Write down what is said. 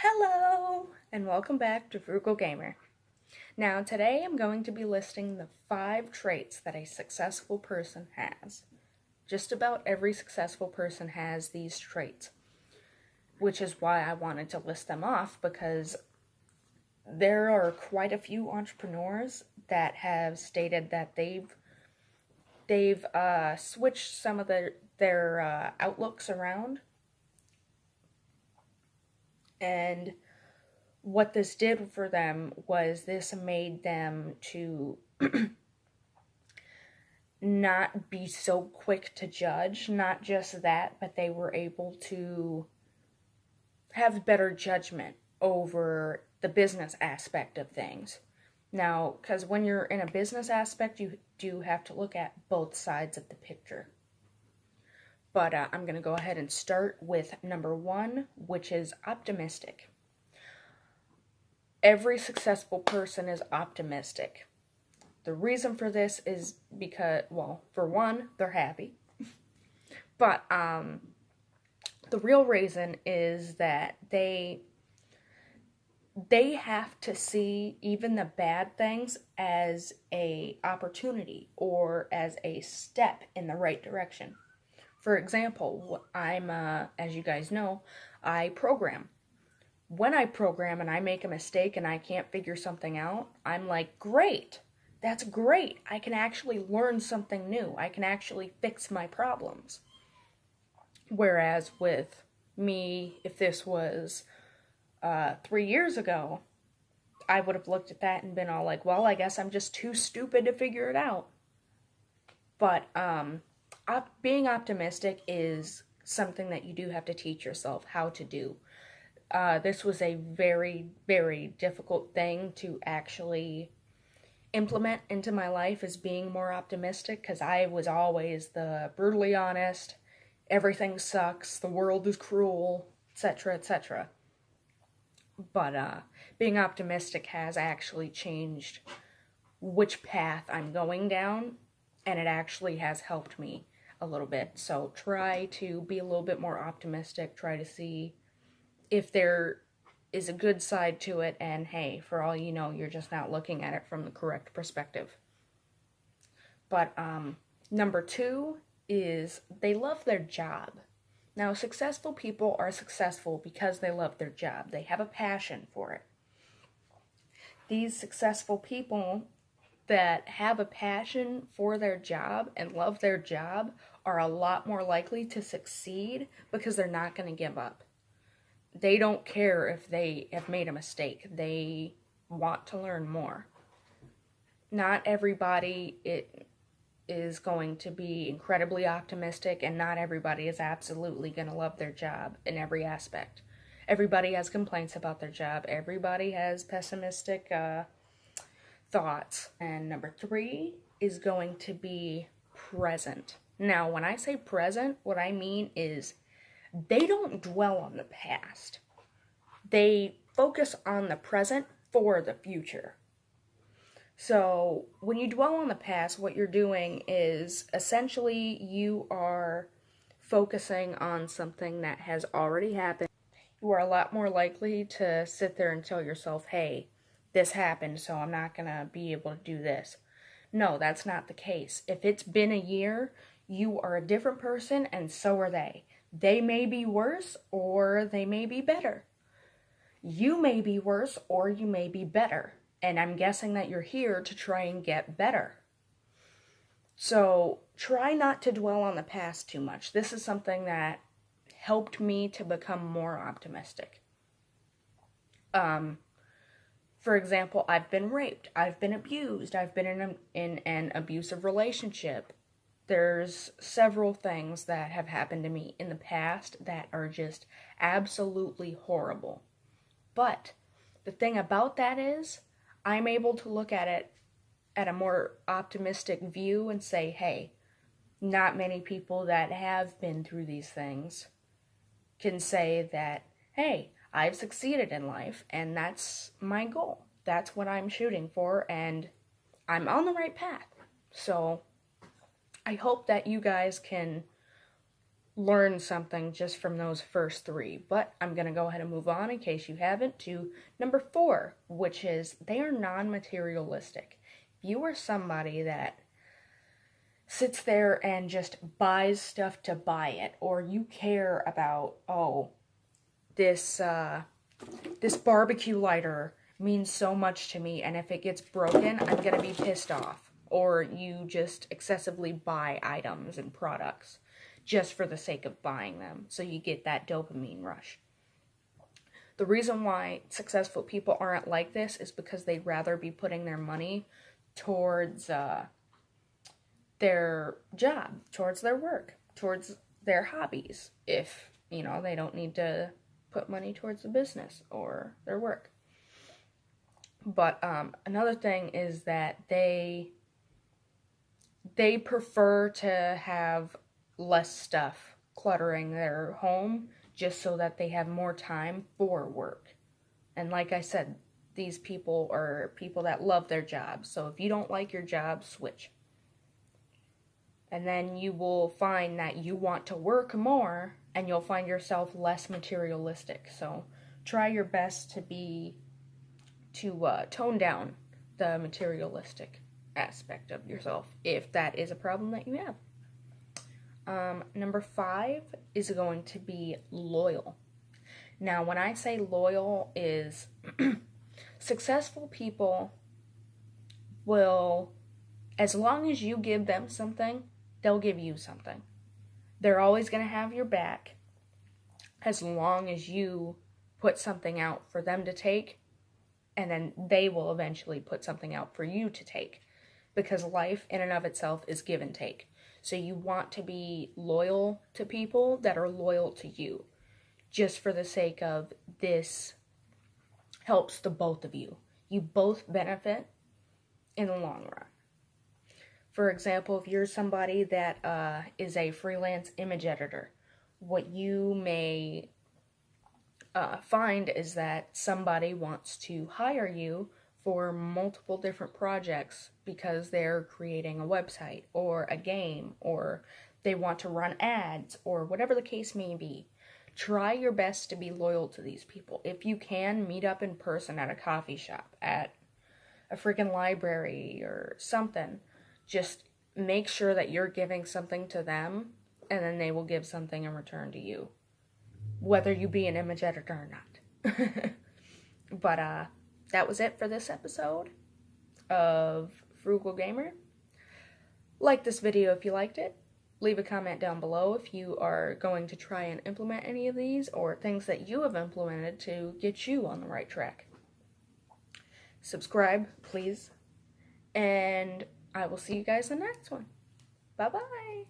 Hello, and welcome back to Frugal Gamer. Now, today I'm going to be listing the 5 traits that a successful person has. Just about every successful person has these traits, which is why I wanted to list them off, because there are quite a few entrepreneurs that have stated that they've switched some of their outlooks around. And what this did for them was this made them to not be so quick to judge. Not just that, but they were able to have better judgment over the business aspect of things. Now, because when you're in a business aspect, you do have to look at both sides of the picture. But I'm going to go ahead and start with number 1, which is optimistic. Every successful person is optimistic. The reason for this is because, well, for one, they're happy. But the real reason is that they have to see even the bad things as an opportunity or as a step in the right direction. For example, I'm, as you guys know, I program. When I program and I make a mistake and I can't figure something out, I'm like, great, that's great. I can actually learn something new. I can actually fix my problems. Whereas with me, if this was 3 years ago, I would have looked at that and been all like, well, I guess I'm just too stupid to figure it out. But being optimistic is something that you do have to teach yourself how to do. This was a very, very difficult thing to actually implement into my life, as being more optimistic, because I was always the brutally honest, everything sucks, the world is cruel, etc., etc. But being optimistic has actually changed which path I'm going down, and it actually has helped me a little bit. So try to be a little bit more optimistic, try to see if there is a good side to it, and hey, for all you know, you're just not looking at it from the correct perspective. But number 2 is they love their job. Now, successful people are successful because they love their job. They have a passion for it. These successful people that have a passion for their job and love their job are a lot more likely to succeed because they're not going to give up. They don't care if they have made a mistake. They want to learn more. Not everybody is going to be incredibly optimistic, and not everybody is absolutely going to love their job in every aspect. Everybody has complaints about their job. Everybody has pessimistic thoughts. And number 3 is going to be present. Now, when I say present, what I mean is they don't dwell on the past. They focus on the present for the future. So when you dwell on the past, what you're doing is essentially you are focusing on something that has already happened. You are a lot more likely to sit there and tell yourself, hey, this happened, so I'm not going to be able to do this. No, that's not the case. If it's been a year, you are a different person, and so are they. They may be worse, or they may be better. You may be worse, or you may be better. And I'm guessing that you're here to try and get better. So try not to dwell on the past too much. This is something that helped me to become more optimistic. For example, I've been raped. I've been abused. I've been in an abusive relationship. There's several things that have happened to me in the past that are just absolutely horrible. But the thing about that is, I'm able to look at it at a more optimistic view and say, hey, not many people that have been through these things can say that, hey, I've succeeded in life, and that's my goal. That's what I'm shooting for, and I'm on the right path. So I hope that you guys can learn something just from those first three. But I'm going to go ahead and move on, in case you haven't, to number 4, which is they are non-materialistic. If you are somebody that sits there and just buys stuff to buy it, or you care about, oh, this barbecue lighter means so much to me, and if it gets broken, I'm gonna be pissed off. Or you just excessively buy items and products just for the sake of buying them, so you get that dopamine rush. The reason why successful people aren't like this is because they'd rather be putting their money towards their job, towards their work, towards their hobbies, if, they don't need to put money towards the business or their work. But another thing is that they prefer to have less stuff cluttering their home just so that they have more time for work. And like I said, these people are people that love their jobs. So if you don't like your job, switch. And then you will find that you want to work more, and you'll find yourself less materialistic. So try your best to tone down the materialistic aspect of yourself, if that is a problem that you have. Number 5 is going to be loyal. Now, when I say loyal, is successful people will, as long as you give them something, they'll give you something. They're always going to have your back as long as you put something out for them to take, and then they will eventually put something out for you to take, because life in and of itself is give and take. So you want to be loyal to people that are loyal to you, just for the sake of this helps the both of you. You both benefit in the long run. For example, if you're somebody that is a freelance image editor, what you may find is that somebody wants to hire you for multiple different projects because they're creating a website or a game, or they want to run ads, or whatever the case may be. Try your best to be loyal to these people. If you can, meet up in person at a coffee shop, at a freaking library or something. Just make sure that you're giving something to them, and then they will give something in return to you, whether you be an image editor or not. But that was it for this episode of Frugal Gamer. Like this video if you liked it. Leave a comment down below if you are going to try and implement any of these, or things that you have implemented to get you on the right track. Subscribe, please. And I will see you guys in the next one. Bye-bye.